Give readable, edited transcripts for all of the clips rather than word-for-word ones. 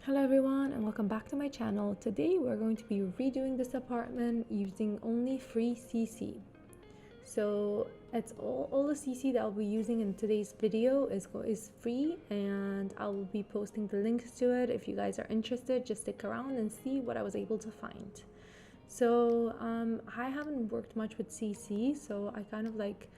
Hello everyone and welcome back to my channel. Today we're going to be redoing this apartment using only free CC. So it's all the CC that I'll be using in today's video is free, and I will be posting the links to it. If you guys are interested, just stick around and see what I was able to find. So I haven't worked much with CC, so I kind of like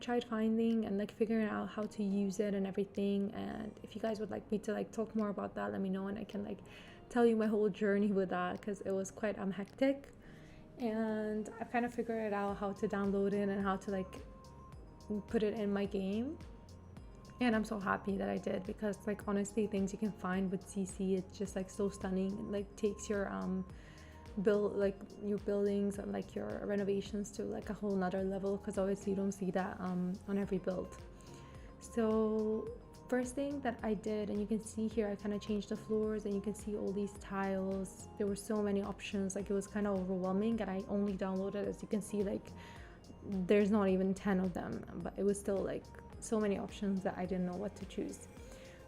tried finding and like figuring out how to use it and everything. And if you guys would like me to like talk more about that, let me know and I can like tell you my whole journey with that, because it was quite hectic. And I've kind of figured out how to download it and how to like put it in my game, and I'm so happy that I did, because like honestly things you can find with CC, it's just like so stunning. It like takes your build like your buildings and like your renovations to like a whole nother level, because obviously you don't see that on every build. So first thing that I did, and you can see here, I kind of changed the floors and you can see all these tiles. There were so many options, like it was kind of overwhelming, and I only downloaded, as you can see, like there's not even 10 of them, but it was still like so many options that I didn't know what to choose.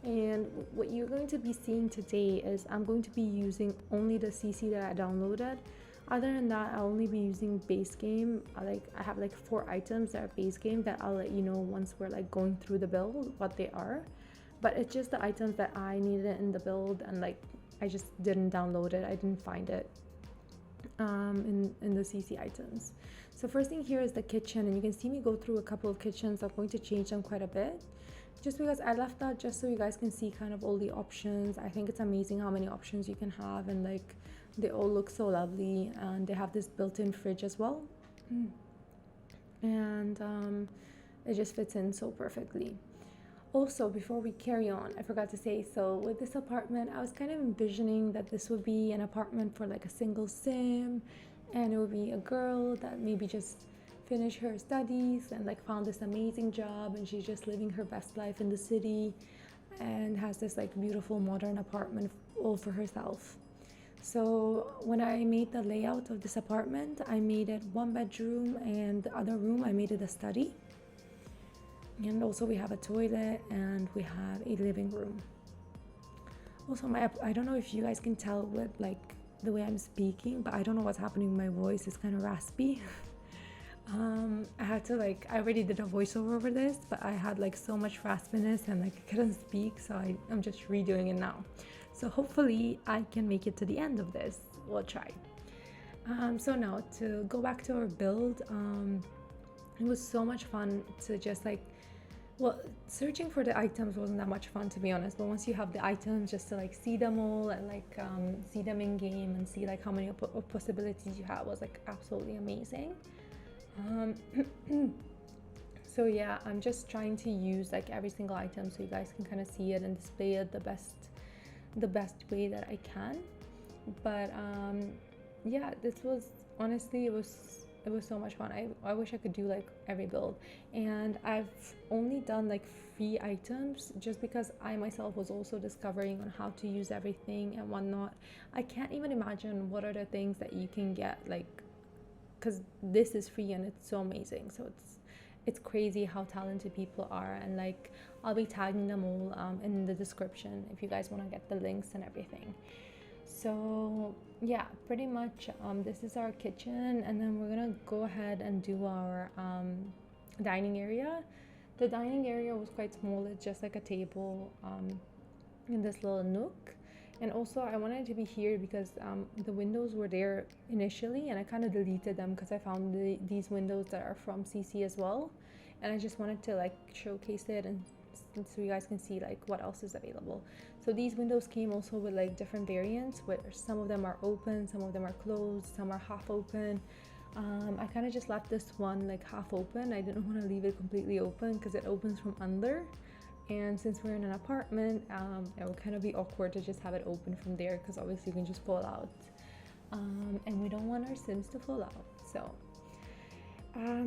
And what you're going to be seeing today is I'm going to be using only the CC that I downloaded. Other than that, I'll only be using base game. I have like 4 items that are base game that I'll let you know once we're like going through the build what they are. But it's just the items that I needed in the build, and like I just didn't download it. I didn't find it in the CC items. So first thing here is the kitchen, and you can see me go through a couple of kitchens. I'm going to change them quite a bit, just because I left that just so you guys can see kind of all the options. I think it's amazing how many options you can have, and like they all look so lovely, and they have this built-in fridge as well. And it just fits in so perfectly. Also, before we carry on, I forgot to say, so with this apartment, I was kind of envisioning that this would be an apartment for like a single sim, and it would be a girl that maybe just finished her studies and like found this amazing job, and she's just living her best life in the city and has this like beautiful modern apartment all for herself. So when I made the layout of this apartment, I made it 1 bedroom, and the other room I made it a study. And also we have a toilet and we have a living room. Also I don't know if you guys can tell with like the way I'm speaking, but I don't know what's happening with my voice. It's kind of raspy. I had to like, I already did a voiceover over this, but I had like so much raspiness and like I couldn't speak, so I'm just redoing it now. So hopefully I can make it to the end of this. We'll try. So now to go back to our build, it was so much fun to just like, well, searching for the items wasn't that much fun, to be honest, but once you have the items, just to like see them all and like see them in game and see like how many possibilities you have was like absolutely amazing. So yeah, I'm just trying to use like every single item so you guys can kind of see it and display it the best way that I can. But yeah, this was honestly, it was so much fun. I wish I could do like every build, and I've only done like 3 items just because I myself was also discovering on how to use everything and whatnot. I can't even imagine what are the things that you can get, like, because this is free and it's so amazing. So it's crazy how talented people are, and like I'll be tagging them all in the description if you guys want to get the links and everything. So yeah, pretty much this is our kitchen, and then we're gonna go ahead and do our dining area. The dining area was quite small. It's just like a table in this little nook. And also I wanted to be here because the windows were there initially, and I kind of deleted them because I found these windows that are from CC as well, and I just wanted to like showcase it and so you guys can see like what else is available. So these windows came also with like different variants, where some of them are open, some of them are closed, some are half open. I kind of just left this one like half open. I didn't want to leave it completely open because it opens from under, and since we're in an apartment, it would kind of be awkward to just have it open from there, because obviously you can just fall out, and we don't want our Sims to fall out. So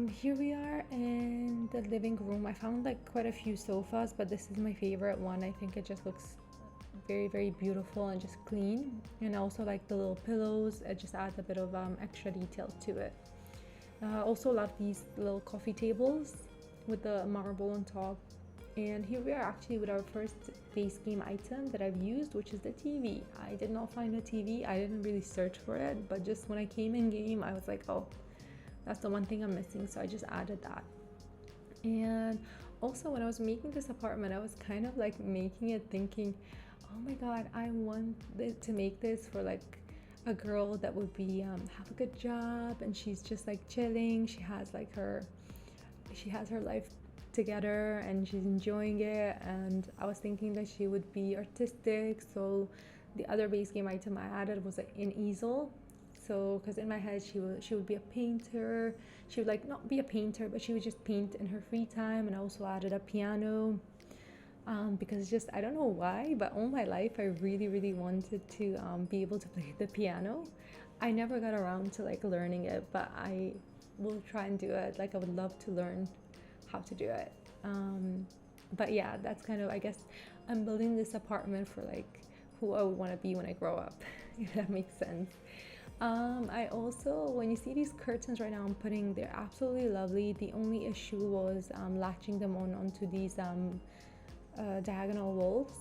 here we are in the living room. I found like quite a few sofas, but this is my favorite one. I think it just looks very, very beautiful and just clean, and also like the little pillows, it just adds a bit of extra detail to it. Also love these little coffee tables with the marble on top. And here we are actually with our first base game item that I've used, which is the TV. I did not find a TV. I didn't really search for it, but just when I came in game, I was like, oh, that's the one thing I'm missing. So I just added that. And also when I was making this apartment, I was kind of like making it thinking, oh my God, I want to make this for like a girl that would be have a good job, and she's just like chilling. She has her life together and she's enjoying it. And I was thinking that she would be artistic, so the other base game item I added was an easel. So because in my head she would be a painter. She would like not be a painter, but she would just paint in her free time. And I also added a piano, because just I don't know why, but all my life I really wanted to be able to play the piano. I never got around to like learning it, but I will try and do it. Like I would love to learn how to do it. But yeah, that's kind of, I guess I'm building this apartment for like who I would want to be when I grow up, if that makes sense. I also, when you see these curtains right now I'm putting, they're absolutely lovely. The only issue was latching them onto these diagonal walls.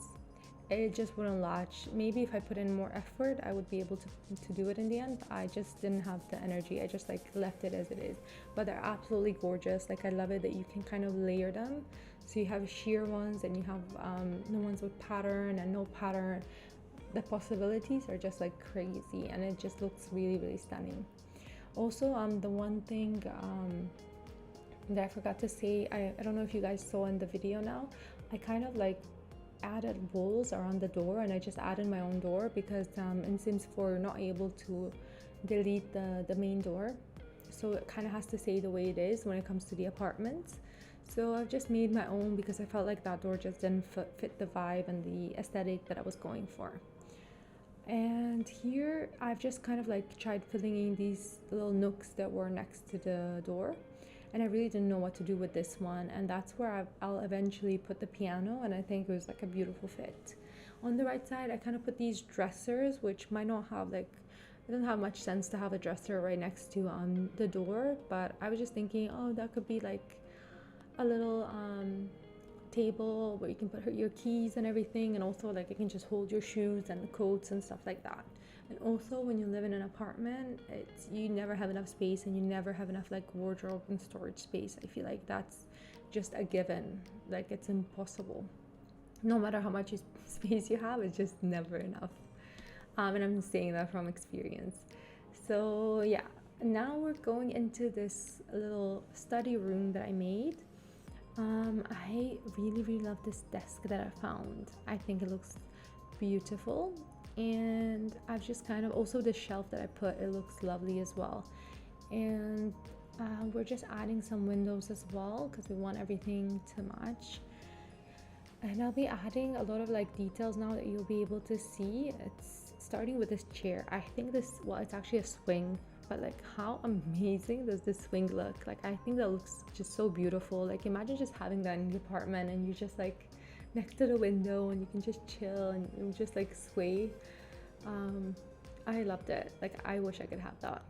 It just wouldn't latch. Maybe if I put in more effort I would be able to do it in the end, but I just didn't have the energy. I just like left it as it is. But they're absolutely gorgeous. Like I love it that you can kind of layer them, so you have sheer ones and you have the ones with pattern and no pattern. The possibilities are just like crazy, and it just looks really stunning. Also the one thing that I forgot to say, I don't know if you guys saw in the video now, I kind of like added walls around the door, and I just added my own door because in Sims 4 you're not able to delete the main door, so it kind of has to stay the way it is when it comes to the apartments. So I've just made my own because I felt like that door just didn't fit the vibe and the aesthetic that I was going for. And here I've just kind of like tried filling in these little nooks that were next to the door, and I really didn't know what to do with this one, and that's where I'll eventually put the piano, and I think it was like a beautiful fit. On the right side I kind of put these dressers, which might not have like, it doesn't have much sense to have a dresser right next to the door, but I was just thinking, oh, that could be like a little table where you can put your keys and everything, and also like you can just hold your shoes and coats and stuff like that. And also when you live in an apartment, you never have enough space, and you never have enough like wardrobe and storage space. I feel like that's just a given. Like it's impossible. No matter how much space you have, it's just never enough. And I'm saying that from experience. So yeah, now we're going into this little study room that I made. I really love this desk that I found. I think it looks beautiful, and I've just kind of, also the shelf that I put, it looks lovely as well. And we're just adding some windows as well because we want everything to match. And I'll be adding a lot of like details now that you'll be able to see. It's starting with this chair. I think this, well, it's actually a swing, but like how amazing does this swing look? Like I think that looks just so beautiful. Like imagine just having that in the apartment and you're just like next to the window and you can just chill and you just like sway. I loved it. Like I wish I could have that.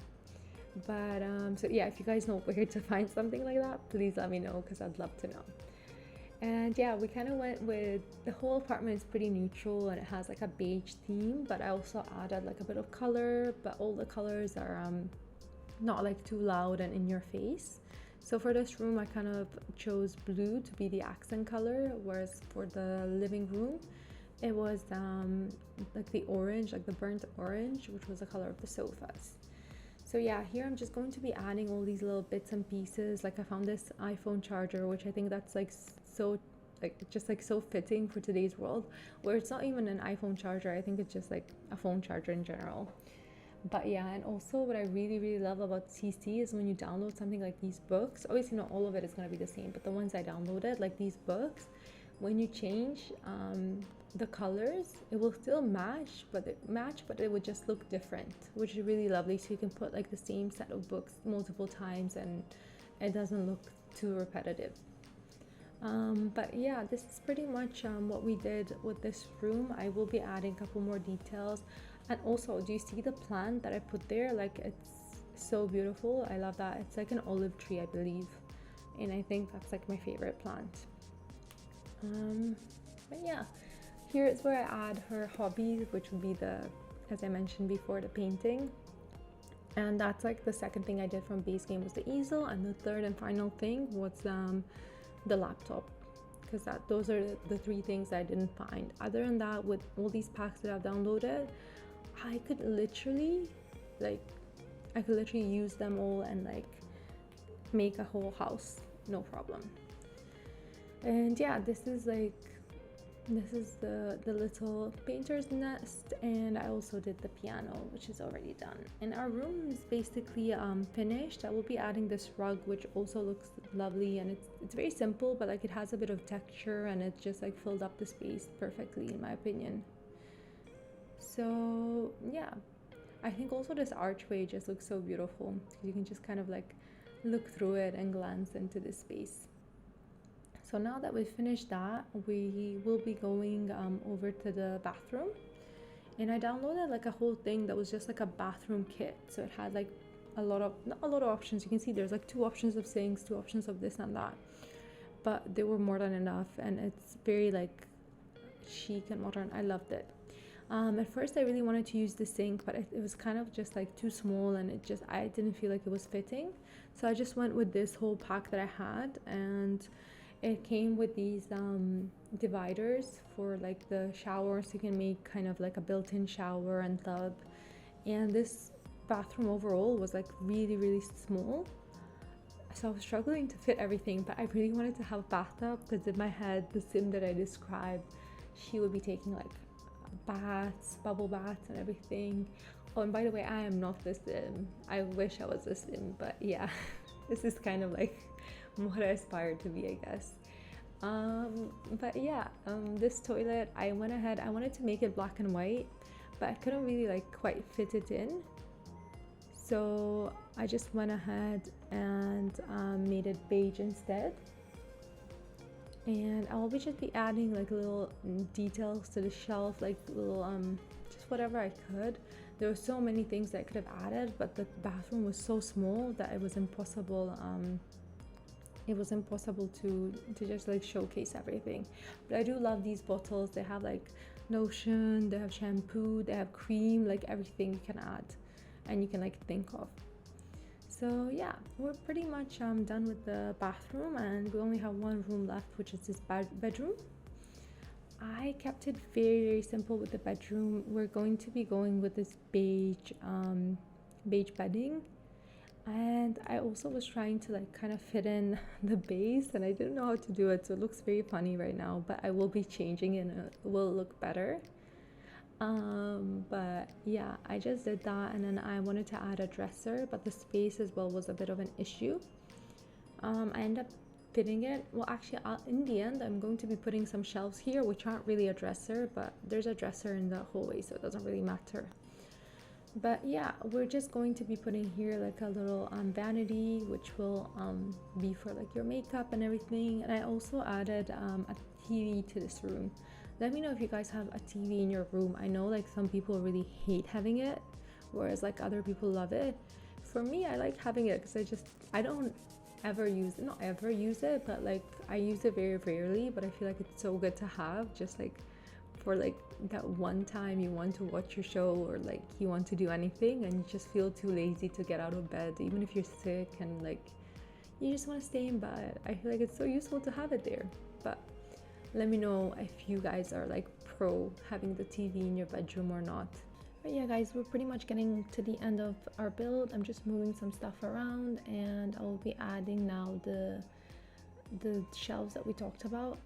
But so yeah, if you guys know where to find something like that, please let me know because I'd love to know. And yeah, we kind of went with, the whole apartment is pretty neutral and it has like a beige theme, but I also added like a bit of color, but all the colors are not like too loud and in your face. So for this room I kind of chose blue to be the accent color, whereas for the living room it was like the orange, like the burnt orange, which was the color of the sofas. So yeah, here I'm just going to be adding all these little bits and pieces. Like I found this iPhone charger, which I think that's like so, like just like so fitting for today's world, where it's not even an iPhone charger. I think it's just like a phone charger in general. But yeah, and also what I really love about CC is when you download something like these books, obviously not all of it is going to be the same, but the ones I downloaded, like these books, when you change the colors, it will still match, but it would just look different, which is really lovely. So you can put like the same set of books multiple times and it doesn't look too repetitive. But yeah, this is pretty much what we did with this room. I will be adding a couple more details. And also, do you see the plant that I put there? Like it's so beautiful. I love that. It's like an olive tree, I believe, and I think that's like my favorite plant. But yeah, here is where I add her hobbies, which would be the, as I mentioned before, the painting. And that's like the second thing I did from base game was the easel, and the third and final thing was the laptop, because those are the three things I didn't find. Other than that, with all these packs that I've downloaded, I could literally use them all and like make a whole house, no problem. And yeah, this is the little painter's nest, and I also did the piano, which is already done. And our room is basically finished. I will be adding this rug, which also looks lovely, and it's very simple, but like it has a bit of texture, and it just like filled up the space perfectly in my opinion. So yeah, I think also this archway just looks so beautiful. You can just kind of like look through it and glance into this space. So now that we've finished that, we will be going over to the bathroom. And I downloaded like a whole thing that was just like a bathroom kit. So it had like not a lot of options. You can see there's like 2 options of sinks, 2 options of this and that. But they were more than enough, and it's very like chic and modern. I loved it. At first I really wanted to use the sink, but it was kind of just like too small, and I didn't feel like it was fitting. So I just went with this whole pack that I had, and it came with these dividers for like the shower, so you can make kind of like a built-in shower and tub. And this bathroom overall was like really, really small, so I was struggling to fit everything, but I really wanted to have a bathtub, because in my head the sim that I described, she would be taking like baths, bubble baths and everything. Oh, and by the way, I am not the sim. I wish I was a sim, but yeah, this is kind of like what I aspired to be, I guess. But yeah, this toilet, I wanted to make it black and white, but I couldn't really like quite fit it in. So I just went ahead and made it beige instead. And I will just be adding like little details to the shelf, like little just whatever I could. There were so many things that I could have added, but the bathroom was so small that it was impossible to just like showcase everything. But I do love these bottles. They have like lotion, they have shampoo, they have cream, like everything you can add and you can like think of. So yeah, we're pretty much done with the bathroom, and we only have one room left, which is this bedroom. I kept it very, very simple with the bedroom. We're going to be going with this beige bedding, and I also was trying to like kind of fit in the base, and I didn't know how to do it, so it looks very funny right now, but I will be changing it and it will look better. But yeah, I just did that, and then I wanted to add a dresser, but the space as well was a bit of an issue. I ended up fitting it. Well, actually, in the end, I'm going to be putting some shelves here, which aren't really a dresser, but there's a dresser in the hallway, so it doesn't really matter. But yeah, we're just going to be putting here like a little vanity, which will be for like your makeup and everything. And I also added a TV to this room. Let me know if you guys have a TV in your room. I know like some people really hate having it, whereas like other people love it. For me, I like having it because I don't ever use it, not ever use it, but like I use it very rarely, but I feel like it's so good to have, just like for like that one time you want to watch your show, or like you want to do anything and you just feel too lazy to get out of bed, even if you're sick and like you just want to stay in bed. I feel like it's so useful to have it there. But let me know if you guys are like pro having the TV in your bedroom or not. But yeah guys, we're pretty much getting to the end of our build. I'm just moving some stuff around, and I'll be adding now the shelves that we talked about,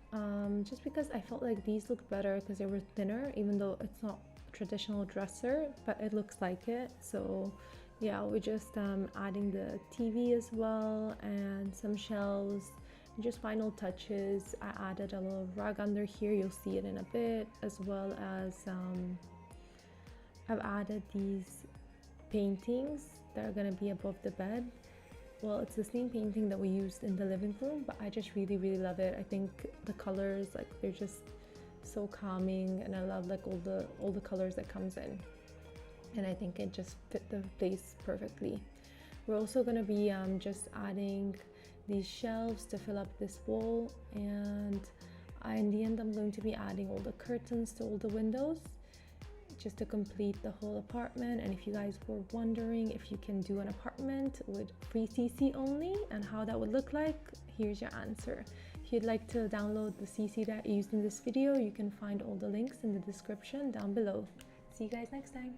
just because I felt like these looked better because they were thinner, even though it's not a traditional dresser, but it looks like it. So yeah, we're just adding the TV as well and some shelves. Just final touches. I added a little rug under here, you'll see it in a bit, as well as I've added these paintings that are gonna be above the bed. Well, it's the same painting that we used in the living room, but I just really, really love it. I think the colors, like they're just so calming, and I love like all the colors that comes in, and I think it just fit the place perfectly. We're also gonna be just adding these shelves to fill up this wall, and In the end, I'm going to be adding all the curtains to all the windows just to complete the whole apartment. And if you guys were wondering if you can do an apartment with free CC only and how that would look like, here's your answer. If you'd like to download the CC that I used in this video, you can find all the links in the description down below. See you guys next time.